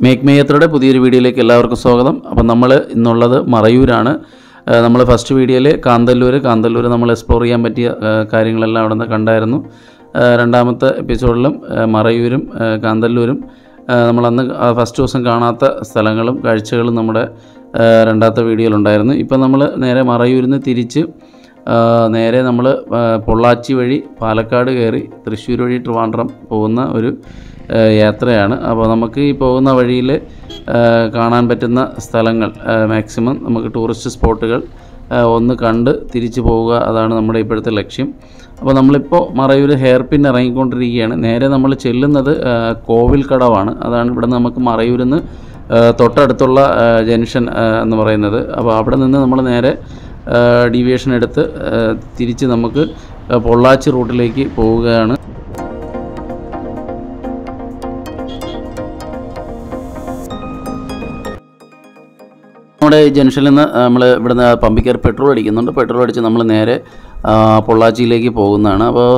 Make my യാത്രയുടെ പുതിയൊരു വീഡിയോയിലേക്ക് എല്ലാവർക്കും സ്വാഗതം. അപ്പോൾ നമ്മൾ ഇന്നുള്ളത് മറയൂരാണ്. നമ്മൾ ഫസ്റ്റ് വീഡിയോയിൽ കാന്തല്ലൂർ നമ്മൾ എക്സ്പ്ലോർ ചെയ്യാൻ പറ്റിയ കാര്യങ്ങളെല്ലാം അവിടെ നിന്ന് കണ്ടായിരുന്നു. രണ്ടാമത്തെ എപ്പിസോഡിലും മറയൂരും കാന്തല്ലൂരും നമ്മളന്ന് ഫസ്റ്റ് ദിവസം കാണാത്ത സ്ഥലങ്ങളും കാഴ്ചകളും നമ്മുടെ രണ്ടാമത്തെ വീഡിയോയിലുണ്ടായിരുന്നു. ഇപ്പം നമ്മൾ നേരെ മറയൂരിൽ നിന്ന് തിരിച്ച് നേരെ നമ്മൾ പൊള്ളാച്ചി വഴി പാലക്കാട് കയറി തൃശ്ശൂർ വഴി ട്രിവാൻഡ്രം പോകുന്ന ഒരു യാത്രയാണ്. അപ്പോൾ നമുക്ക് ഈ പോകുന്ന വഴിയിൽ കാണാൻ പറ്റുന്ന സ്ഥലങ്ങൾ മാക്സിമം നമുക്ക് ടൂറിസ്റ്റ് സ്പോട്ടുകൾ ഒന്ന് കണ്ട് തിരിച്ചു പോവുക, അതാണ് നമ്മുടെ ഇപ്പോഴത്തെ ലക്ഷ്യം. അപ്പോൾ നമ്മളിപ്പോൾ മറയൂർ ഹെയർ പിൻ ഇറങ്ങിക്കൊണ്ടിരിക്കുകയാണ്. നേരെ നമ്മൾ ചെല്ലുന്നത് കോവിൽ കടവാണ്. അതാണ് ഇവിടെ നമുക്ക് മറയൂരിൽ നിന്ന് തൊട്ടടുത്തുള്ള ജംഗ്ഷൻ എന്ന് പറയുന്നത്. അപ്പോൾ അവിടെ നിന്ന് നമ്മൾ നേരെ ഡീവിയേഷൻ എടുത്ത് തിരിച്ച് നമുക്ക് പൊള്ളാച്ചി റൂട്ടിലേക്ക് പോവുകയാണ്. നമ്മുടെ ജംഗ്ഷനിൽ നിന്ന് നമ്മൾ ഇവിടുന്ന് പമ്പിക്കർ പെട്രോൾ അടിക്കുന്നുണ്ട്. പെട്രോൾ അടിച്ച് നമ്മൾ നേരെ പൊള്ളാച്ചിയിലേക്ക് പോകുന്നതാണ്. അപ്പോൾ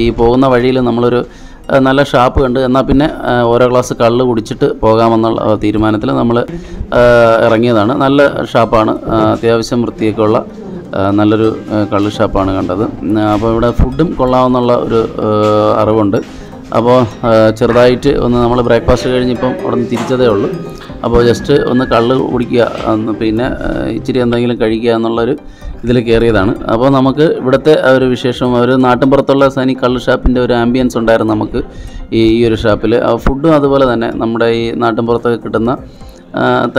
ഈ പോകുന്ന വഴിയിൽ നമ്മളൊരു നല്ല ഷാപ്പ് കണ്ട് എന്നാൽ പിന്നെ ഓരോ ഗ്ലാസ് കള്ള് കുടിച്ചിട്ട് പോകാമെന്നുള്ള തീരുമാനത്തിൽ നമ്മൾ ഇറങ്ങിയതാണ്. നല്ല ഷാപ്പാണ്, അത്യാവശ്യം വൃത്തിയൊക്കെ ഉള്ള നല്ലൊരു കള്ള് ഷാപ്പാണ് കണ്ടത്. അപ്പോൾ ഇവിടെ ഫുഡും കൊള്ളാമെന്നുള്ള ഒരു അറിവുണ്ട്. അപ്പോൾ ചെറുതായിട്ട് ഒന്ന് നമ്മൾ ബ്രേക്ക്ഫാസ്റ്റ് കഴിഞ്ഞിപ്പം അവിടെ നിന്ന് തിരിച്ചതേ ഉള്ളൂ. അപ്പോൾ ജസ്റ്റ് ഒന്ന് കള്ള് കുടിക്കുക, പിന്നെ ഇച്ചിരി എന്തെങ്കിലും കഴിക്കുക എന്നുള്ളൊരു ഇതിൽ കയറിയതാണ്. അപ്പോൾ നമുക്ക് ഇവിടുത്തെ ഒരു വിശേഷം, ഒരു നാട്ടിൻപുറത്തുള്ള സനി കള്ള് ഷാപ്പിൻ്റെ ഒരു ആംബിയൻസ് ഉണ്ടായിരുന്നു നമുക്ക് ഈ ഒരു ഷാപ്പിൽ. ഫുഡും അതുപോലെ തന്നെ നമ്മുടെ ഈ നാട്ടിൻപുറത്തൊക്കെ കിട്ടുന്ന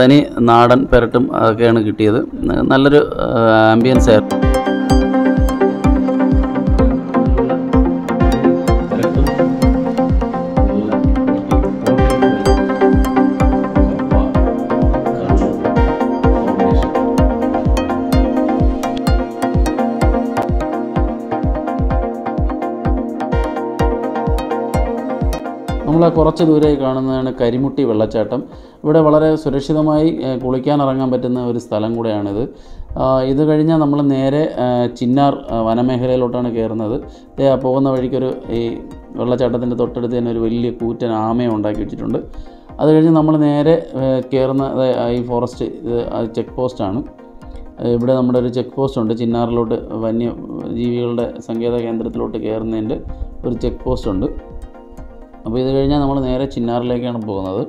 തനി നാടൻ പെരട്ടും ഒക്കെയാണ് കിട്ടിയത്. നല്ലൊരു ആംബിയൻസ് ആയിരുന്നു. നമ്മൾ കുറച്ച് ദൂരെ കാണുന്നതാണ് കരിമുട്ടി വെള്ളച്ചാട്ടം. ഇവിടെ വളരെ സുരക്ഷിതമായി കുളിക്കാനിറങ്ങാൻ പറ്റുന്ന ഒരു സ്ഥലം കൂടെയാണിത്. ഇത് കഴിഞ്ഞാൽ നമ്മൾ നേരെ ചിന്നാർ വനമേഖലയിലോട്ടാണ് കയറുന്നത്. പോകുന്ന വഴിക്കൊരു ഈ വെള്ളച്ചാട്ടത്തിൻ്റെ തൊട്ടടുത്ത് തന്നെ ഒരു വലിയ കൂറ്റൻ ആമയെ ഉണ്ടാക്കി വെച്ചിട്ടുണ്ട്. അത് കഴിഞ്ഞ് നമ്മൾ നേരെ കയറുന്ന ഈ ഫോറസ്റ്റ് ചെക്ക് പോസ്റ്റാണ്. ഇവിടെ നമ്മുടെ ഒരു ചെക്ക് പോസ്റ്റ് ഉണ്ട്. ചിന്നാറിലോട്ട് വന്യജീവികളുടെ സങ്കേത കേന്ദ്രത്തിലോട്ട് കയറുന്നതിൻ്റെ ഒരു ചെക്ക് പോസ്റ്റ് ഉണ്ട്. അപ്പോൾ ഇത് കഴിഞ്ഞാൽ നമ്മൾ നേരെ ചിന്നാറിലേക്കാണ് പോകുന്നത്.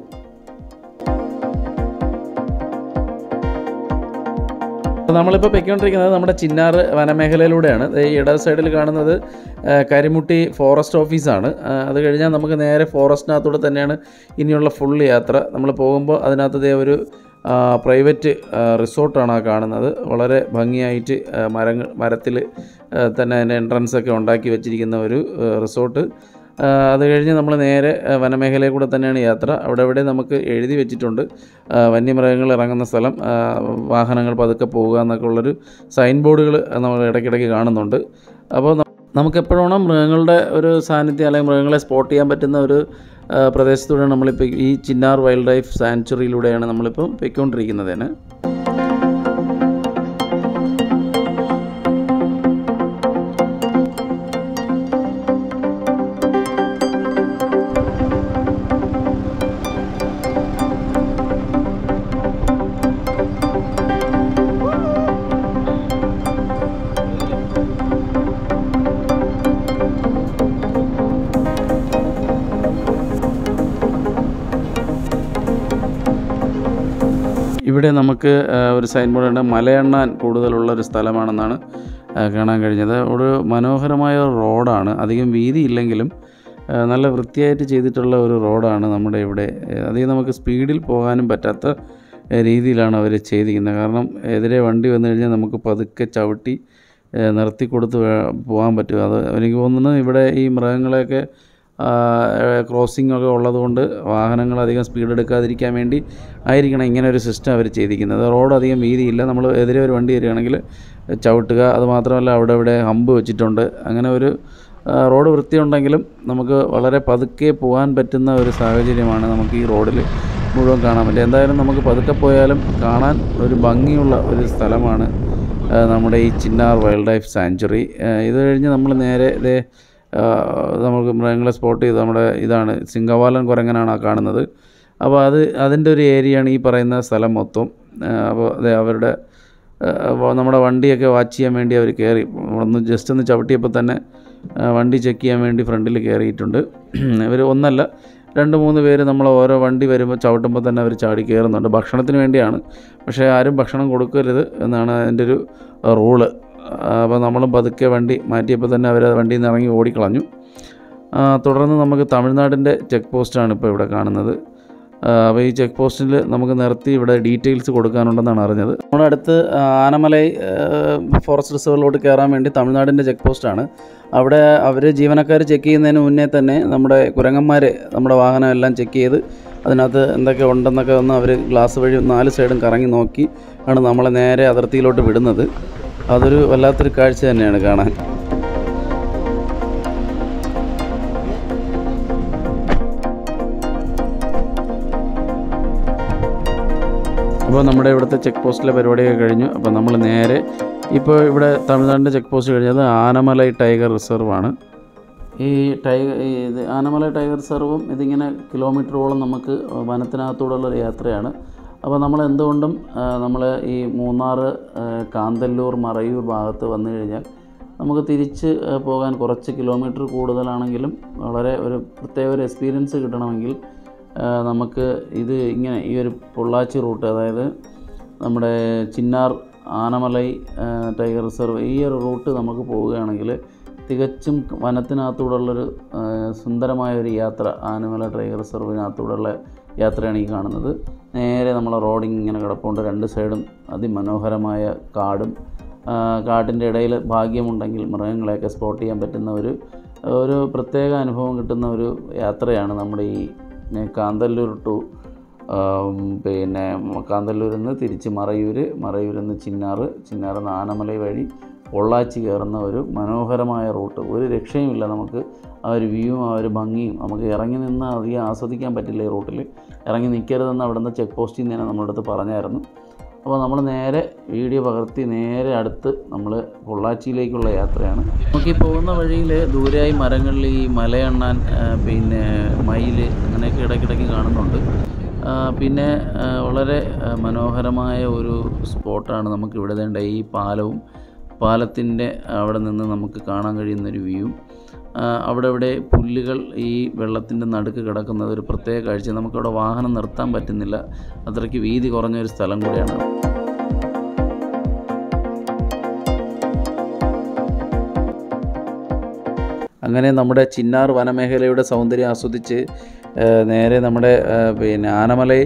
നമ്മളിപ്പോൾ പൊയ്ക്കൊണ്ടിരിക്കുന്നത് നമ്മുടെ ചിന്നാർ വനമേഖലയിലൂടെയാണ്. ഈ ഇട സൈഡിൽ കാണുന്നത് കരിമുട്ടി ഫോറസ്റ്റ് ഓഫീസാണ്. അത് കഴിഞ്ഞാൽ നമുക്ക് നേരെ ഫോറസ്റ്റിനകത്തൂടെ തന്നെയാണ് ഇനിയുള്ള ഫുൾ യാത്ര. നമ്മൾ പോകുമ്പോൾ അതിനകത്ത് ഒരു പ്രൈവറ്റ് റിസോർട്ടാണ് കാണുന്നത്. വളരെ ഭംഗിയായിട്ട് മരത്തിൽ തന്നെ അതിൻ്റെ എൻട്രൻസൊക്കെ ഉണ്ടാക്കി വെച്ചിരിക്കുന്ന ഒരു റിസോർട്ട്. അത് കഴിഞ്ഞ് നമ്മൾ നേരെ വനമേഖലയിൽ കൂടെ തന്നെയാണ് യാത്ര. അവിടെ നമുക്ക് എഴുതി വെച്ചിട്ടുണ്ട് വന്യമൃഗങ്ങൾ ഇറങ്ങുന്ന സ്ഥലം, വാഹനങ്ങൾ പതുക്കെ പോകുക എന്നൊക്കെ ഉള്ളൊരു സൈൻ ബോർഡുകൾ നമ്മൾ ഇടയ്ക്കിടയ്ക്ക് കാണുന്നുണ്ട്. അപ്പോൾ നമുക്കെപ്പോഴാണ് മൃഗങ്ങളുടെ ഒരു സാന്നിധ്യം അല്ലെങ്കിൽ മൃഗങ്ങളെ സ്പോട്ട് ചെയ്യാൻ പറ്റുന്ന ഒരു പ്രദേശത്തൂടെയാണ് നമ്മളിപ്പോൾ ഈ ചിന്നാർ വൈൽഡ് ലൈഫ് സാങ്ച്വറിയിലൂടെയാണ് നമ്മളിപ്പോൾ പൊയ്ക്കൊണ്ടിരിക്കുന്നത് തന്നെ. ഇവിടെ നമുക്ക് ഒരു സൈൻ ബോർഡുണ്ട്. മലയെണ്ണാൻ കൂടുതലുള്ളൊരു സ്ഥലമാണെന്നാണ് കാണാൻ കഴിഞ്ഞത്. ഒരു മനോഹരമായ റോഡാണ്. അധികം വീതിയില്ലെങ്കിലും നല്ല വൃത്തിയായിട്ട് ചെയ്തിട്ടുള്ള ഒരു റോഡാണ് നമ്മുടെ ഇവിടെ. അധികം നമുക്ക് സ്പീഡിൽ പോകാനും പറ്റാത്ത രീതിയിലാണ് അവർ ചെയ്തിരിക്കുന്നത്. കാരണം എതിരെ വണ്ടി വന്നു കഴിഞ്ഞാൽ നമുക്ക് പതുക്കെ ചവിട്ടി നിർത്തിക്കൊടുത്ത് പോകാൻ പറ്റും. അത് എനിക്ക് തോന്നുന്നു ഇവിടെ ഈ മൃഗങ്ങളെയൊക്കെ ക്രോസിംഗ് ഒക്കെ ഉള്ളതുകൊണ്ട് വാഹനങ്ങൾ അധികം സ്പീഡ് എടുക്കാതിരിക്കാൻ വേണ്ടി ആയിരിക്കണം ഇങ്ങനെ ഒരു സിസ്റ്റം അവർ ചെയ്തിരിക്കുന്നത്. റോഡ് അധികം വീതിയില്ല. നമ്മൾ എതിരെ ഒരു വണ്ടി വരികയാണെങ്കിൽ ചവിട്ടുക. അതുമാത്രമല്ല അവിടെ ഹമ്പ് വെച്ചിട്ടുണ്ട്. അങ്ങനെ ഒരു റോഡ് വൃത്തിയുണ്ടെങ്കിലും നമുക്ക് വളരെ പതുക്കെ പോകാൻ പറ്റുന്ന ഒരു സാഹചര്യമാണ് നമുക്ക് ഈ റോഡിൽ മുഴുവൻ കാണാൻ പറ്റുക. എന്തായാലും നമുക്ക് പതുക്കെ പോയാലും കാണാൻ ഒരു ഭംഗിയുള്ള ഒരു സ്ഥലമാണ് നമ്മുടെ ഈ ചിന്നാർ വൈൽഡ് ലൈഫ് സാങ്ച്വറി. ഇത് കഴിഞ്ഞ് നമ്മൾ നേരെ നമുക്ക് മൃഗങ്ങളെ സ്പോട്ട് ചെയ്ത് നമ്മുടെ ഇതാണ് സിംഗവാലൻ കുരങ്ങനാണ് കാണുന്നത്. അപ്പോൾ അതിൻ്റെ ഒരു ഏരിയയാണ് ഈ പറയുന്ന സ്ഥലം മൊത്തം. അപ്പോൾ അതെ അവരുടെ നമ്മുടെ വണ്ടിയൊക്കെ വാച്ച് ചെയ്യാൻ വേണ്ടി അവർ കയറി ഒന്ന് ജസ്റ്റ് ഒന്ന് ചവിട്ടിയപ്പോൾ തന്നെ വണ്ടി ചെക്ക് ചെയ്യാൻ വേണ്ടി ഫ്രണ്ടിൽ കയറിയിട്ടുണ്ട്. ഇവർ ഒന്നല്ല 2-3 പേര് നമ്മൾ ഓരോ വണ്ടി വരുമ്പോൾ ചവിട്ടുമ്പോൾ തന്നെ അവർ ചാടി കയറുന്നുണ്ട്. ഭക്ഷണത്തിന് വേണ്ടിയാണ്, പക്ഷേ ആരും ഭക്ഷണം കൊടുക്കരുത് എന്നാണ് അതിൻ്റെ ഒരു റൂള്. അപ്പോൾ നമ്മളും പതുക്കെ വണ്ടി മാറ്റിയപ്പോൾ തന്നെ അവർ വണ്ടിയിൽ നിന്ന് ഇറങ്ങി ഓടിക്കളഞ്ഞു. തുടർന്ന് നമുക്ക് തമിഴ്നാടിൻ്റെ ചെക്ക് പോസ്റ്റാണ് ഇപ്പോൾ ഇവിടെ കാണുന്നത്. അപ്പോൾ ഈ ചെക്ക് പോസ്റ്റിൽ നമുക്ക് നിർത്തി ഇവിടെ ഡീറ്റെയിൽസ് കൊടുക്കാനുണ്ടെന്നാണ് അറിഞ്ഞത്. നമ്മുടെ അടുത്ത് ആനമലൈ ഫോറസ്റ്റ് റിസർവിലോട്ട് കയറാൻ വേണ്ടി തമിഴ്നാടിൻ്റെ ചെക്ക് പോസ്റ്റാണ്. അവിടെ അവർ ജീവനക്കാർ ചെക്ക് ചെയ്യുന്നതിന് മുന്നേ തന്നെ നമ്മുടെ കുരങ്ങന്മാർ നമ്മുടെ വാഹനം എല്ലാം ചെക്ക് ചെയ്ത് അതിനകത്ത് എന്തൊക്കെ ഉണ്ടെന്നൊക്കെ ഒന്ന് അവർ ഗ്ലാസ് വഴി 4 സൈഡും കറങ്ങി നോക്കി ആണ് നമ്മളെ നേരെ അതിർത്തിയിലോട്ട് വിടുന്നത്. അതൊരു വല്ലാത്തൊരു കാഴ്ച തന്നെയാണ് കാണാൻ. അപ്പോൾ നമ്മുടെ ഇവിടുത്തെ ചെക്ക് പോസ്റ്റിലെ പരിപാടിയൊക്കെ കഴിഞ്ഞു. അപ്പോൾ നമ്മൾ നേരെ ഇപ്പോൾ ഇവിടെ തമിഴ്നാടിൻ്റെ ചെക്ക് പോസ്റ്റ് കഴിഞ്ഞത് ആനമലൈ ടൈഗർ റിസർവാണ്. ഈ ആനമലൈ ടൈഗർ റിസർവും ഇതിങ്ങനെ കിലോമീറ്ററോളം നമുക്ക് വനത്തിനകത്തൂടെയുള്ളൊരു യാത്രയാണ്. അപ്പോൾ നമ്മൾ എന്തുകൊണ്ടും നമ്മൾ ഈ മൂന്നാർ, കാന്തല്ലൂർ, മറയൂർ ഭാഗത്ത് വന്നു കഴിഞ്ഞാൽ നമുക്ക് തിരിച്ച് പോകാൻ കുറച്ച് കിലോമീറ്റർ കൂടുതലാണെങ്കിലും വളരെ ഒരു പ്രത്യേക ഒരു എക്സ്പീരിയൻസ് കിട്ടണമെങ്കിൽ നമുക്ക് ഇത് ഇങ്ങനെ ഈ ഒരു പൊള്ളാച്ചി റൂട്ട്, അതായത് നമ്മുടെ ചിന്നാർ ആനമലൈ ടൈഗർ റിസർവ് ഈ ഒരു റൂട്ട് നമുക്ക് പോവുകയാണെങ്കിൽ തികച്ചും വനത്തിനകത്തൂടെയുള്ളൊരു സുന്ദരമായൊരു യാത്ര, ആനമലൈ ടൈഗർ റിസർവിനകത്തൂടെയുള്ള യാത്രയാണ് ഈ കാണുന്നത്. നേരെ നമ്മളെ റോഡിങ് ഇങ്ങനെ കിടപ്പുണ്ട്, 2 സൈഡും അതിമനോഹരമായ കാടും, കാട്ടിൻ്റെ ഇടയിൽ ഭാഗ്യമുണ്ടെങ്കിൽ മൃഗങ്ങളെയൊക്കെ സ്പോട്ട് ചെയ്യാൻ പറ്റുന്ന ഒരു പ്രത്യേക അനുഭവം കിട്ടുന്ന ഒരു യാത്രയാണ് നമ്മുടെ ഈ കാന്തല്ലൂർ ടു പിന്നെ കാന്തല്ലൂരിൽ നിന്ന് തിരിച്ച് മറയൂരിൽ നിന്ന് ചിന്നാറിൽ നിന്ന് ആനമലൈ വഴി പൊള്ളാച്ചി കയറുന്ന ഒരു മനോഹരമായ റൂട്ട്. ഒരു രക്ഷയുമില്ല. നമുക്ക് ആ ഒരു വ്യൂവും ആ ഒരു ഭംഗിയും നമുക്ക് ഇറങ്ങി നിന്ന് അധികം ആസ്വദിക്കാൻ പറ്റില്ല. ഈ റൂട്ടിൽ ഇറങ്ങി നിൽക്കരുതെന്ന് അവിടെ നിന്ന് ചെക്ക് പോസ്റ്റിൽ നിന്ന് തന്നെ നമ്മുടെ അടുത്ത് പറഞ്ഞായിരുന്നു. അപ്പോൾ നമ്മൾ നേരെ വീഡിയോ പകർത്തി നേരെ അടുത്ത് നമ്മൾ പൊള്ളാച്ചിയിലേക്കുള്ള യാത്രയാണ്. നമുക്ക് ഈ പോകുന്ന വഴിയിൽ ദൂരെയായി മരങ്ങളിൽ ഈ മലയണ്ണാൻ, പിന്നെ മയിൽ അങ്ങനെയൊക്കെ ഇടയ്ക്കിടയ്ക്ക് കാണുന്നുണ്ട്. പിന്നെ വളരെ മനോഹരമായ ഒരു സ്പോട്ടാണ് നമുക്ക് ഇവിടെ വേണ്ട ഈ പാലത്തിൻ്റെ അവിടെ നിന്ന് നമുക്ക് കാണാൻ കഴിയുന്നൊരു വ്യൂ. അവിടെ പുല്ലുകൾ ഈ വെള്ളത്തിൻ്റെ നടുക്ക് കിടക്കുന്നത് ഒരു പ്രത്യേക കാഴ്ച. നമുക്കവിടെ വാഹനം നിർത്താൻ പറ്റുന്നില്ല, അത്രയ്ക്ക് വീതി കുറഞ്ഞൊരു സ്ഥലം കൂടിയാണ്. അങ്ങനെ നമ്മുടെ ചിന്നാർ വനമേഖലയുടെ സൗന്ദര്യം ആസ്വദിച്ച് നേരെ നമ്മുടെ പിന്നെ ആനമലൈ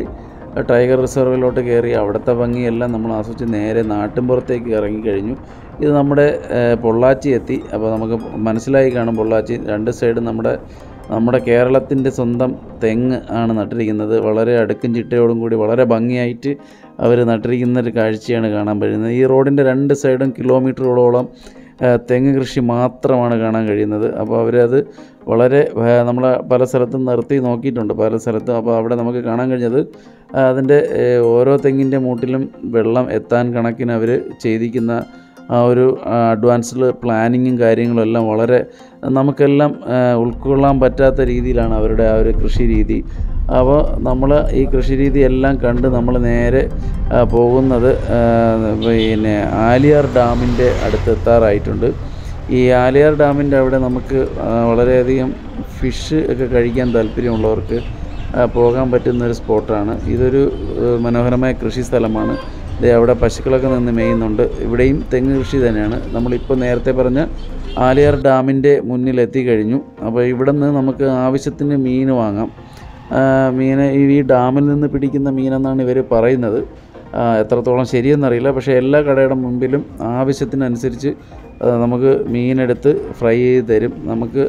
ടൈഗർ റിസർവിലോട്ട് കയറി അവിടുത്തെ ഭംഗിയെല്ലാം നമ്മൾ ആസ്വദിച്ച് നേരെ നാട്ടിൻപുറത്തേക്ക് ഇറങ്ങിക്കഴിഞ്ഞു. ഇത് നമ്മുടെ പൊള്ളാച്ചി എത്തി. അപ്പോൾ നമുക്ക് മനസ്സിലായി കാണും പൊള്ളാച്ചി 2 സൈഡും നമ്മുടെ കേരളത്തിൻ്റെ സ്വന്തം തെങ്ങ് ആണ് നട്ടിരിക്കുന്നത്. വളരെ അടുക്കും ചിട്ടയോടും കൂടി വളരെ ഭംഗിയായിട്ട് അവർ നട്ടിരിക്കുന്നൊരു കാഴ്ചയാണ് കാണാൻ കഴിയുന്നത്. ഈ റോഡിൻ്റെ 2 സൈഡും കിലോമീറ്ററുകളോളം തെങ്ങ് കൃഷി മാത്രമാണ് കാണാൻ കഴിയുന്നത്. അപ്പോൾ അവരത് വളരെ നമ്മൾ പല സ്ഥലത്തും നിർത്തി നോക്കിയിട്ടുണ്ട്, പല സ്ഥലത്തും. അപ്പോൾ അവിടെ നമുക്ക് കാണാൻ കഴിഞ്ഞത് അതിൻ്റെ ഓരോ തെങ്ങിൻ്റെ മൂട്ടിലും വെള്ളം എത്താൻ കണക്കിന് അവർ ചെയ്തിരിക്കുന്ന ആ ഒരു അഡ്വാൻസ്ഡ് പ്ലാനിങ്ങും കാര്യങ്ങളും എല്ലാം വളരെ നമുക്കെല്ലാം ഉൾക്കൊള്ളാൻ പറ്റാത്ത രീതിയിലാണ് അവരുടെ ആ ഒരു കൃഷി രീതി. അപ്പോൾ നമ്മൾ ഈ കൃഷി രീതി എല്ലാം കണ്ട് നമ്മൾ നേരെ പോകുന്നത് പിന്നെ ആലിയാർ ഡാമിൻ്റെ അടുത്തെത്താറായിട്ടുണ്ട്. ഈ ആലിയാർ ഡാമിൻ്റെ അവിടെ നമുക്ക് വളരെയധികം ഫിഷ് ഒക്കെ കഴിക്കാൻ താല്പര്യമുള്ളവർക്ക് പോകാൻ പറ്റുന്നൊരു സ്പോട്ടാണ്. ഇതൊരു മനോഹരമായ കൃഷി സ്ഥലമാണ്. അവിടെ പശുക്കളൊക്കെ നിന്ന് മേയുന്നുണ്ട്. ഇവിടെയും തെങ്ങ് കൃഷി തന്നെയാണ്. നമ്മളിപ്പോൾ നേരത്തെ പറഞ്ഞ ആലിയാർ ഡാമിൻ്റെ മുന്നിൽ എത്തിക്കഴിഞ്ഞു. അപ്പോൾ ഇവിടെ നിന്ന് നമുക്ക് ആവശ്യത്തിന് മീൻ വാങ്ങാം. ഈ ഡാമിൽ നിന്ന് പിടിക്കുന്ന മീനെന്നാണ് ഇവർ പറയുന്നത്. എത്രത്തോളം ശരിയെന്നറിയില്ല. പക്ഷേ എല്ലാ കടയുടെ മുമ്പിലും ആവശ്യത്തിനനുസരിച്ച് നമുക്ക് മീനെടുത്ത് ഫ്രൈ ചെയ്ത് തരും. നമുക്ക്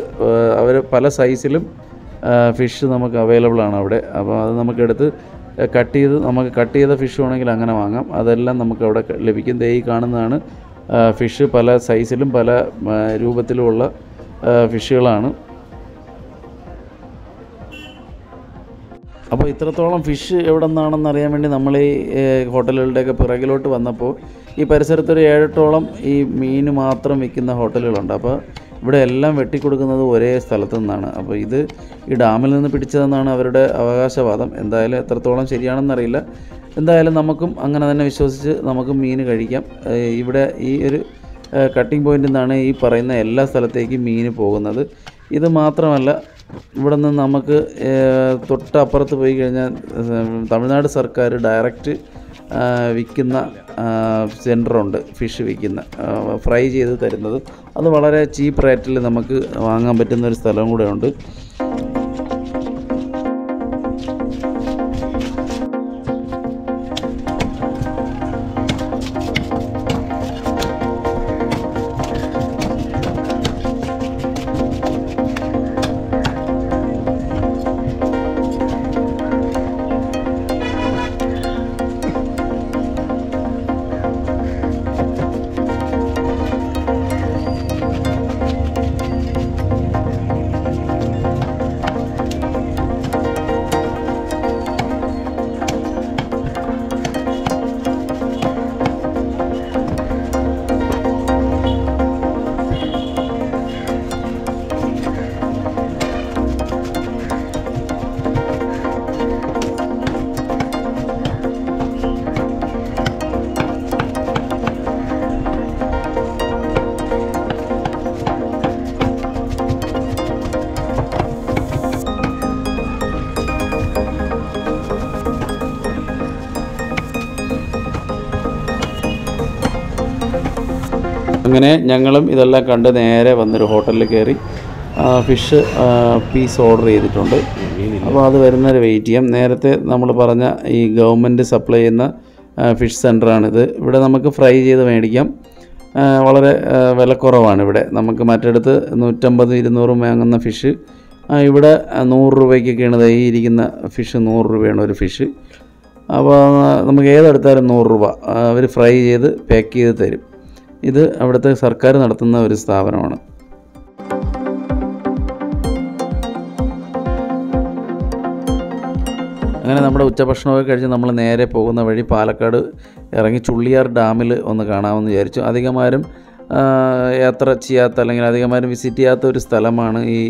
അവർ പല സൈസിലും ഫിഷ് നമുക്ക് അവൈലബിൾ ആണ് അവിടെ. അപ്പോൾ അത് നമുക്കെടുത്ത് നമുക്ക് കട്ട് ചെയ്ത ഫിഷ് വേണമെങ്കിൽ അങ്ങനെ വാങ്ങാം. അതെല്ലാം നമുക്ക് അവിടെ ലഭിക്കും. ഈ കാണുന്നതാണ് ഫിഷ്. പല സൈസിലും പല രൂപത്തിലുമുള്ള ഫിഷുകളാണ്. അപ്പോൾ ഇത്രത്തോളം ഫിഷ് എവിടെ നിന്നാണെന്ന് അറിയാൻ വേണ്ടി നമ്മൾ ഈ ഹോട്ടലുകളുടെയൊക്കെ പിറകിലോട്ട് വന്നപ്പോൾ ഈ പരിസരത്തൊരു 7-8ഓളം ഈ മീൻ മാത്രം വിൽക്കുന്ന ഹോട്ടലുകളുണ്ട്. അപ്പോൾ ഇവിടെ എല്ലാം വെട്ടിക്കൊടുക്കുന്നത് ഒരേ സ്ഥലത്തു നിന്നാണ്. അപ്പോൾ ഇത് ഈ ഡാമിൽ നിന്ന് പിടിച്ചതെന്നാണ് അവരുടെ അവകാശവാദം. എന്തായാലും എത്രത്തോളം ശരിയാണെന്നറിയില്ല. എന്തായാലും നമുക്കും അങ്ങനെ തന്നെ വിശ്വസിച്ച് നമുക്കും മീൻ കഴിക്കാം. ഇവിടെ ഈ ഒരു കട്ടിംഗ് പോയിൻ്റിൽ നിന്നാണ് ഈ പറയുന്ന എല്ലാ സ്ഥലത്തേക്കും മീൻ പോകുന്നത്. ഇത് മാത്രമല്ല, ഇവിടെ നിന്ന് നമുക്ക് തൊട്ടപ്പുറത്ത് പോയി കഴിഞ്ഞാൽ തമിഴ്നാട് സർക്കാർ ഡയറക്റ്റ് വിൽക്കുന്ന സെൻറ്ററുണ്ട്, ഫിഷ് വിൽക്കുന്ന, ഫ്രൈ ചെയ്ത് തരുന്നത്. അത് വളരെ ചീപ്പ് റേറ്റിൽ നമുക്ക് വാങ്ങാൻ പറ്റുന്ന ഒരു സ്ഥലം കൂടെ ഉണ്ട്. അങ്ങനെ ഞങ്ങളും ഇതെല്ലാം കണ്ട് നേരെ വന്നൊരു ഹോട്ടലിൽ കയറി ഫിഷ് പീസ് ഓർഡർ ചെയ്തിട്ടുണ്ട്. അപ്പോൾ അത് വരുന്നവരെ വെയിറ്റ് ചെയ്യാം. നേരത്തെ നമ്മൾ പറഞ്ഞ ഈ ഗവൺമെൻറ് സപ്ലൈ ചെയ്യുന്ന ഫിഷ് സെൻ്ററാണിത്. ഇവിടെ നമുക്ക് ഫ്രൈ ചെയ്ത് മേടിക്കാം. വളരെ വിലക്കുറവാണ് ഇവിടെ. നമുക്ക് മറ്റിടത്ത് 150-200 വാങ്ങുന്ന ഫിഷ് ഇവിടെ 100 രൂപയ്ക്കൊക്കെയാണ്. ഈ ഇരിക്കുന്ന ഫിഷ് 100 രൂപയാണ് ഒരു ഫിഷ്. അപ്പോൾ നമുക്ക് ഏതെടുത്താലും 100 രൂപ അവർ ഫ്രൈ ചെയ്ത് പാക്ക് ചെയ്ത് തരും. ഇത് അവിടുത്തെ സർക്കാർ നടത്തുന്ന ഒരു സ്ഥാപനമാണ്. അങ്ങനെ നമ്മുടെ ഉച്ചഭക്ഷണമൊക്കെ കഴിച്ച് നമ്മൾ നേരെ പോകുന്ന വഴി പാലക്കാട് ഇറങ്ങി ചുള്ളിയാർ ഡാമിൽ ഒന്ന് കാണാമെന്ന് വിചാരിച്ചു. അധികമാരും യാത്ര ചെയ്യാത്ത അല്ലെങ്കിൽ അധികമാരും വിസിറ്റ് ചെയ്യാത്ത ഒരു സ്ഥലമാണ് ഈ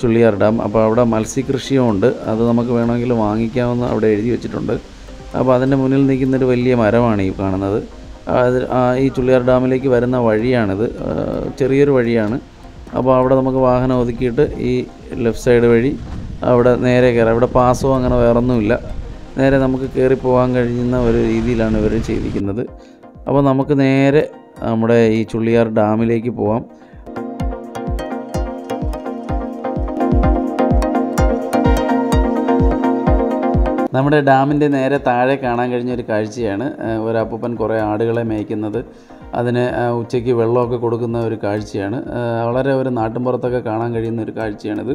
ചുള്ളിയാർ ഡാം. അപ്പോൾ അവിടെ മത്സ്യകൃഷിയും ഉണ്ട്. അത് നമുക്ക് വേണമെങ്കിൽ വാങ്ങിക്കാമെന്ന് അവിടെ എഴുതി വെച്ചിട്ടുണ്ട്. അപ്പോൾ അതിൻ്റെ മുന്നിൽ നിൽക്കുന്നൊരു വലിയ മരമാണ് ഈ കാണുന്നത്. ഈ ചുള്ളിയാർ ഡാമിലേക്ക് വരുന്ന വഴിയാണിത്. ചെറിയൊരു വഴിയാണ്. അപ്പോൾ അവിടെ നമുക്ക് വാഹനം ഒതുക്കിയിട്ട് ഈ ലെഫ്റ്റ് സൈഡ് വഴി അവിടെ നേരെ കയറാം. ഇവിടെ പാസോ അങ്ങനെ വേറൊന്നുമില്ല. നേരെ നമുക്ക് കയറി പോകാൻ കഴിയുന്ന ഒരു രീതിയിലാണ് ഇവർ ചെയ്തിരിക്കുന്നത്. അപ്പോൾ നമുക്ക് നേരെ നമ്മുടെ ഈ ചുള്ളിയാർ ഡാമിലേക്ക് പോകാം. നമ്മുടെ ഡാമിൻ്റെ നേരെ താഴെ കാണാൻ കഴിഞ്ഞ ഒരു കാഴ്ചയാണ് ഒരപ്പൂപ്പൻ കുറേ ആടുകളെ മേയ്ക്കുന്നത്. അതിന് ഉച്ചയ്ക്ക് വെള്ളമൊക്കെ കൊടുക്കുന്ന ഒരു കാഴ്ചയാണ്. വളരെ ഒരു നാട്ടിൻപുറത്തൊക്കെ കാണാൻ കഴിയുന്ന ഒരു കാഴ്ചയാണിത്.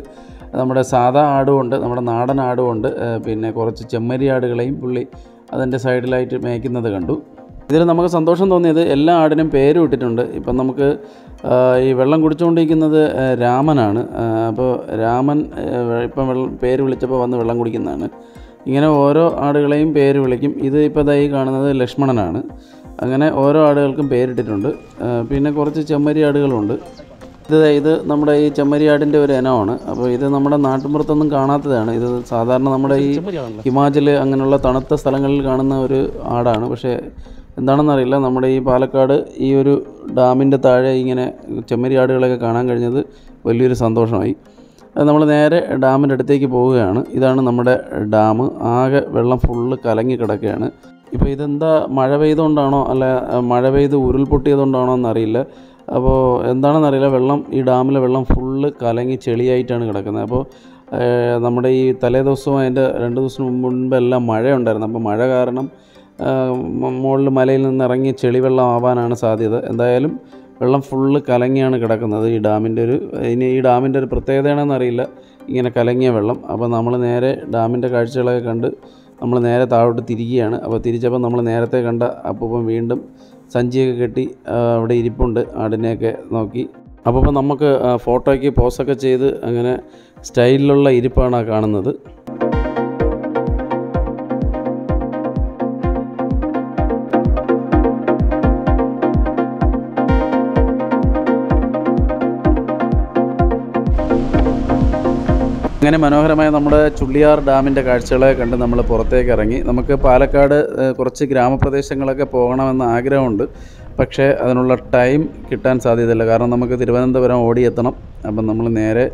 നമ്മുടെ സാധാ ആടുമുണ്ട്, നമ്മുടെ നാടൻ ആടുമുണ്ട്, പിന്നെ കുറച്ച് ചെമ്മരി ആടുകളെയും പുള്ളി അതിൻ്റെ സൈഡിലായിട്ട് മേയ്ക്കുന്നത് കണ്ടു. ഇതിൽ നമുക്ക് സന്തോഷം തോന്നിയത് എല്ലാ ആടിനും പേരും ഇട്ടിട്ടുണ്ട്. ഇപ്പം നമുക്ക് ഈ വെള്ളം കുടിച്ചുകൊണ്ടിരിക്കുന്നത് രാമനാണ്. അപ്പോൾ രാമൻ ഇപ്പം പേര് വിളിച്ചപ്പോൾ വന്ന് വെള്ളം കുടിക്കുന്നതാണ്. ഇങ്ങനെ ഓരോ ആടുകളെയും പേര് വിളിക്കും. ഇത് ഇപ്പോൾ ഈ കാണുന്നത് ലക്ഷ്മണനാണ്. അങ്ങനെ ഓരോ ആടുകൾക്കും പേരിട്ടിട്ടുണ്ട്. പിന്നെ കുറച്ച് ചെമ്മരി ആടുകളുണ്ട്. ഇത് നമ്മുടെ ഈ ചെമ്മരി ആടിൻ്റെ ഒരു ഇനമാണ്. അപ്പോൾ ഇത് നമ്മുടെ നാട്ടിൻപുറത്തൊന്നും കാണാത്തതാണ്. ഇത് സാധാരണ നമ്മുടെ ഈ ഹിമാചൽ അങ്ങനെയുള്ള തണുത്ത സ്ഥലങ്ങളിൽ കാണുന്ന ഒരു ആടാണ്. പക്ഷേ എന്താണെന്നറിയില്ല, നമ്മുടെ ഈ പാലക്കാട് ഈ ഒരു ഡാമിൻ്റെ താഴെ ഇങ്ങനെ ചെമ്മരി ആടുകളൊക്കെ കാണാൻ കഴിഞ്ഞത് വലിയൊരു സന്തോഷമായി. നമ്മൾ നേരെ ഡാമിൻ്റെ അടുത്തേക്ക് പോവുകയാണ്. ഇതാണ് നമ്മുടെ ഡാം. ആകെ വെള്ളം ഫുള്ള് കലങ്ങി കിടക്കുകയാണ്. ഇപ്പോൾ ഇതെന്താ മഴ പെയ്തുകൊണ്ടാണോ അല്ല മഴ പെയ്ത് ഉരുൾപൊട്ടിയതുകൊണ്ടാണോ എന്നറിയില്ല. അപ്പോൾ എന്താണെന്നറിയില്ല, ഈ ഡാമിലെ വെള്ളം ഫുള്ള് കലങ്ങി ചെളിയായിട്ടാണ് കിടക്കുന്നത്. അപ്പോൾ നമ്മുടെ ഈ തലേ ദിവസവും അതിൻ്റെ 2 ദിവസം മുൻപെല്ലാം മഴയുണ്ടായിരുന്നു. അപ്പോൾ മഴ കാരണം മുകളിൽ മലയിൽ നിന്ന് ഇറങ്ങി ചെളിവെള്ളം ആവാനാണ് സാധ്യത. എന്തായാലും വെള്ളം ഫുള്ള് കലങ്ങിയാണ് കിടക്കുന്നത് ഈ ഡാമിൻ്റെ ഒരു പ്രത്യേകതയാണെന്നറിയില്ല ഇങ്ങനെ കലങ്ങിയ വെള്ളം. അപ്പോൾ നമ്മൾ നേരെ ഡാമിൻ്റെ കാഴ്ചകളൊക്കെ കണ്ട് നമ്മൾ നേരെ താഴോട്ട് തിരിക്കുകയാണ്. അപ്പോൾ തിരിച്ചപ്പോൾ നമ്മൾ നേരത്തെ കണ്ട അപ്പൂപ്പൻ വീണ്ടും സഞ്ചിയൊക്കെ കെട്ടി അവിടെ ഇരിപ്പുണ്ട് ആടിനെയൊക്കെ നോക്കി. അപ്പോൾ നമുക്ക് ഫോട്ടോയ്ക്ക് പോസൊക്കെ ചെയ്ത് അങ്ങനെ സ്റ്റൈലിലുള്ള ഇരിപ്പാണ് കാണുന്നത്. അങ്ങനെ മനോഹരമായ നമ്മുടെ ചുള്ളിയാർ ഡാമിൻ്റെ കാഴ്ചകളെ കണ്ട് നമ്മൾ പുറത്തേക്ക് ഇറങ്ങി. നമുക്ക് പാലക്കാട് കുറച്ച് ഗ്രാമപ്രദേശങ്ങളൊക്കെ പോകണമെന്ന് ആഗ്രഹമുണ്ട്. പക്ഷേ അതിനുള്ള ടൈം കിട്ടാൻ സാധ്യതയില്ല. കാരണം നമുക്ക് തിരുവനന്തപുരം ഓടിയെത്തണം. അപ്പം നമ്മൾ നേരെ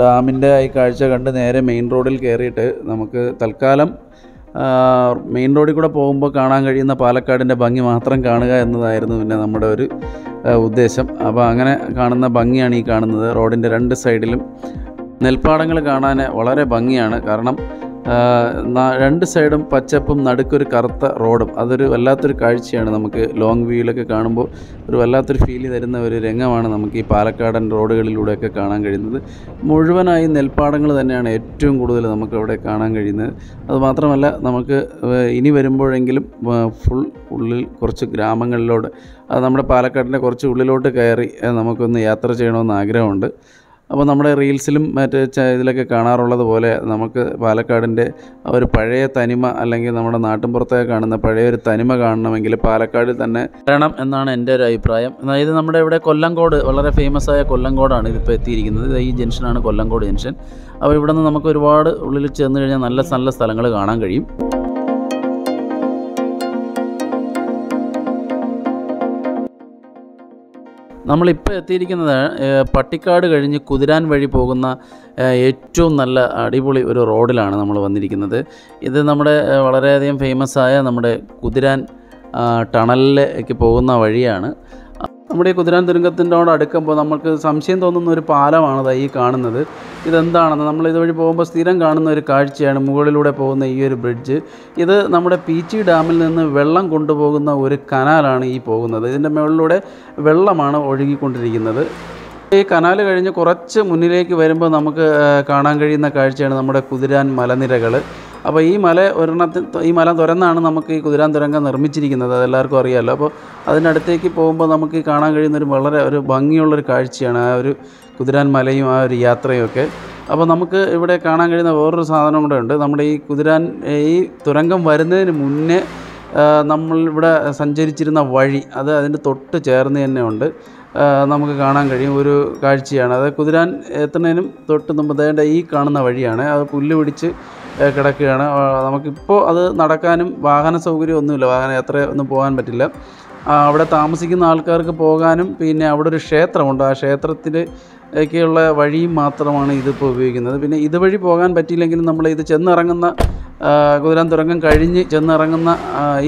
ഡാമിൻ്റെ ഈ കാഴ്ച കണ്ട് നേരെ മെയിൻ റോഡിൽ കയറിയിട്ട് നമുക്ക് തൽക്കാലം മെയിൻ റോഡിൽ കൂടെ പോകുമ്പോൾ കാണാൻ കഴിയുന്ന പാലക്കാടിൻ്റെ ഭംഗി മാത്രം കാണുക എന്നതായിരുന്നു പിന്നെ നമ്മുടെ ഒരു ഉദ്ദേശം. അപ്പോൾ അങ്ങനെ കാണുന്ന ഭംഗിയാണ് ഈ കാണുന്നത്. റോഡിൻ്റെ രണ്ട് സൈഡിലും നെൽപ്പാടങ്ങൾ കാണാൻ വളരെ ഭംഗിയാണ്. കാരണം രണ്ട് സൈഡും പച്ചപ്പും നടുക്കൊരു കറുത്ത റോഡും. അതൊരു വല്ലാത്തൊരു കാഴ്ചയാണ്. നമുക്ക് ലോങ് വ്യൂയിലൊക്കെ കാണുമ്പോൾ ഒരു വല്ലാത്തൊരു ഫീൽ തരുന്ന ഒരു രംഗമാണ് നമുക്ക് ഈ പാലക്കാടൻ റോഡുകളിലൂടെയൊക്കെ കാണാൻ കഴിയുന്നത്. മുഴുവനായി നെൽപ്പാടങ്ങൾ തന്നെയാണ് ഏറ്റവും കൂടുതൽ നമുക്കവിടെ കാണാൻ കഴിയുന്നത്. അതുമാത്രമല്ല, നമുക്ക് ഇനി വരുമ്പോഴെങ്കിലും ഫുൾ ഉള്ളിൽ കുറച്ച് ഗ്രാമങ്ങളിലോട്ട്, അത് നമ്മുടെ പാലക്കാടിൻ്റെ കുറച്ച് ഉള്ളിലോട്ട് കയറി നമുക്കൊന്ന് യാത്ര ചെയ്യണമെന്ന് ആഗ്രഹമുണ്ട്. അപ്പോൾ നമ്മുടെ റീൽസിലും മറ്റേ ഇതിലൊക്കെ കാണാറുള്ളത് പോലെ നമുക്ക് പാലക്കാടിൻ്റെ ഒരു പഴയ തനിമ, അല്ലെങ്കിൽ നമ്മുടെ നാട്ടിൻപുറത്തൊക്കെ കാണുന്ന പഴയൊരു തനിമ കാണണമെങ്കിൽ പാലക്കാടിൽ തന്നെ വരണം എന്നാണ് എൻ്റെ ഒരു അഭിപ്രായം. അതായത് നമ്മുടെ ഇവിടെ കൊല്ലങ്കോട്, വളരെ ഫേമസ് ആയ കൊല്ലങ്കോടാണ് ഇതിപ്പോൾ എത്തിയിരിക്കുന്നത്. ഈ ജംഗ്ഷനാണ് കൊല്ലങ്കോട് ജംഗ്ഷൻ. അപ്പോൾ ഇവിടെ നിന്ന് നമുക്ക് ഒരുപാട് ഉള്ളിൽ ചെന്ന് കഴിഞ്ഞാൽ നല്ല നല്ല സ്ഥലങ്ങൾ കാണാൻ കഴിയും. നമ്മളിപ്പോൾ എത്തിയിരിക്കുന്നത് പട്ടിക്കാട് കഴിഞ്ഞ് കുതിരാൻ വഴി പോകുന്ന ഏറ്റവും നല്ല അടിപൊളി ഒരു റോഡിലാണ് നമ്മൾ വന്നിരിക്കുന്നത്. ഇത് നമ്മുടെ വളരെയധികം ഫേമസ് ആയ നമ്മുടെ കുതിരാൻ ടണലിലേക്ക് പോകുന്ന വഴിയാണ്. നമ്മുടെ ഈ കുതിരാൻ തുരങ്കത്തിനോട് അടുക്കുമ്പോൾ നമുക്ക് സംശയം തോന്നുന്ന ഒരു പാലമാണ് ഈ കാണുന്നത്. ഇതെന്താണെന്ന് നമ്മൾ ഇതുവഴി പോകുമ്പോൾ സ്ഥിരം കാണുന്ന ഒരു കാഴ്ചയാണ്. മുകളിലൂടെ പോകുന്ന ഈ ഒരു ബ്രിഡ്ജ്, ഇത് നമ്മുടെ പീച്ചി ഡാമിൽ നിന്ന് വെള്ളം കൊണ്ടുപോകുന്ന ഒരു കനാലാണ് ഈ പോകുന്നത്. ഇതിൻ്റെ മുകളിലൂടെ വെള്ളമാണ് ഒഴുകിക്കൊണ്ടിരിക്കുന്നത്. ഈ കനാൽ കഴിഞ്ഞ് കുറച്ച് മുന്നിലേക്ക് വരുമ്പോൾ നമുക്ക് കാണാൻ കഴിയുന്ന കാഴ്ചയാണ് നമ്മുടെ കുതിരാൻ മലനിരകൾ. അപ്പോൾ ഈ മല തുരന്നാണ് നമുക്ക് ഈ കുതിരാൻ തുരങ്കം നിർമ്മിച്ചിരിക്കുന്നത്. അതെല്ലാവർക്കും അറിയാമല്ലോ. അപ്പോൾ അതിനടുത്തേക്ക് പോകുമ്പോൾ നമുക്ക് ഈ കാണാൻ കഴിയുന്നൊരു വളരെ ഒരു ഭംഗിയുള്ളൊരു കാഴ്ചയാണ് ആ ഒരു കുതിരാൻ മലയും ആ ഒരു യാത്രയും ഒക്കെ. അപ്പോൾ നമുക്ക് ഇവിടെ കാണാൻ കഴിയുന്ന വേറൊരു സാധനം കൂടെ ഉണ്ട്. നമ്മുടെ ഈ തുരങ്കം വരുന്നതിന് മുന്നേ നമ്മൾ ഇവിടെ സഞ്ചരിച്ചിരുന്ന വഴി, അത് അതിൻ്റെ തൊട്ട് ചേർന്ന് തന്നെ ഉണ്ട്. നമുക്ക് കാണാൻ കഴിയും ഒരു കാഴ്ചയാണ്. അത് കുതിരാൻ എത്തുന്നതിനും തൊട്ട് മുമ്പ് ഈ കാണുന്ന വഴിയാണ്. അത് പുല്ല് പിടിച്ച് കിടക്കുകയാണ്. നമുക്കിപ്പോൾ അത് നടക്കാനും വാഹന സൗകര്യമൊന്നുമില്ല, വാഹനയാത്ര ഒന്നും പോകാൻ പറ്റില്ല. അവിടെ താമസിക്കുന്ന ആൾക്കാർക്ക് പോകാനും പിന്നെ അവിടെ ഒരു ക്ഷേത്രമുണ്ട്. ആ ക്ഷേത്രത്തിലേക്കുള്ള വഴിയും മാത്രമാണ് ഇതിപ്പോൾ ഉപയോഗിക്കുന്നത്. പിന്നെ ഇതുവഴി പോകാൻ പറ്റിയില്ലെങ്കിലും നമ്മൾ ഇത് ചെന്നിറങ്ങുന്ന കുതിരാൻ തുരങ്കം കഴിഞ്ഞ് ചെന്നിറങ്ങുന്ന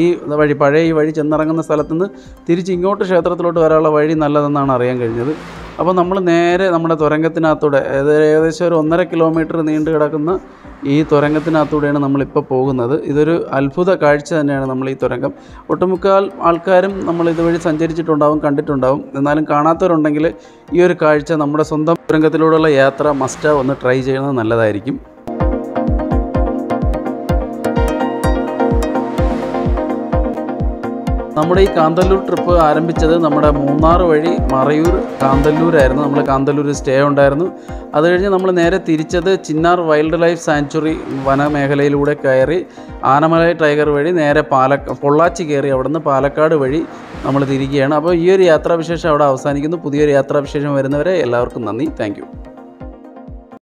ഈ പഴയ ഈ വഴി ചെന്നിറങ്ങുന്ന സ്ഥലത്തുനിന്ന് തിരിച്ച് ഇങ്ങോട്ട് ക്ഷേത്രത്തിലോട്ട് വരാനുള്ള വഴി നല്ലതെന്നാണ് അറിയാൻ കഴിഞ്ഞത്. അപ്പോൾ നമ്മൾ നേരെ നമ്മുടെ തുരങ്കത്തിനകത്തൂടെ, ഏകദേശം ഒരു 1.5 കിലോമീറ്റർ നീണ്ടു കിടക്കുന്ന ഈ തുരങ്കത്തിനകത്തൂടെയാണ് നമ്മളിപ്പോൾ പോകുന്നത്. ഇതൊരു അത്ഭുത കാഴ്ച തന്നെയാണ് നമ്മൾ ഈ തുരങ്കം. ഒട്ടുമുക്കാൽ ആൾക്കാരും നമ്മൾ ഇതുവഴി സഞ്ചരിച്ചിട്ടുണ്ടാവും, കണ്ടിട്ടുണ്ടാവും. എന്നാലും കാണാത്തവരുണ്ടെങ്കിൽ ഈ ഒരു കാഴ്ച, നമ്മുടെ സ്വന്തം തുരങ്കത്തിലൂടെയുള്ള യാത്ര മസ്റ്റ് ഒന്ന് ട്രൈ ചെയ്യുന്നത് നല്ലതായിരിക്കും. നമ്മുടെ ഈ കാന്തല്ലൂർ ട്രിപ്പ് ആരംഭിച്ചത് നമ്മുടെ മൂന്നാർ വഴി മറയൂർ കാന്തല്ലൂരായിരുന്നു. നമ്മൾ കാന്തല്ലൂർ സ്റ്റേ ഉണ്ടായിരുന്നു. അത് കഴിഞ്ഞ് നമ്മൾ നേരെ തിരിച്ചത് ചിന്നാർ വൈൽഡ് ലൈഫ് സാങ്ച്വറി വനമേഖലയിലൂടെ കയറി ആനമലൈ ടൈഗർ വഴി നേരെ പൊള്ളാച്ചി കയറി അവിടുന്ന് പാലക്കാട് വഴി നമ്മൾ തിരിക്കുകയാണ്. അപ്പോൾ ഈ ഒരു യാത്രാവിശേഷം അവിടെ അവസാനിക്കുന്നു. പുതിയൊരു യാത്രാവിശേഷം വരുന്നവരെ എല്ലാവർക്കും നന്ദി. Thank you.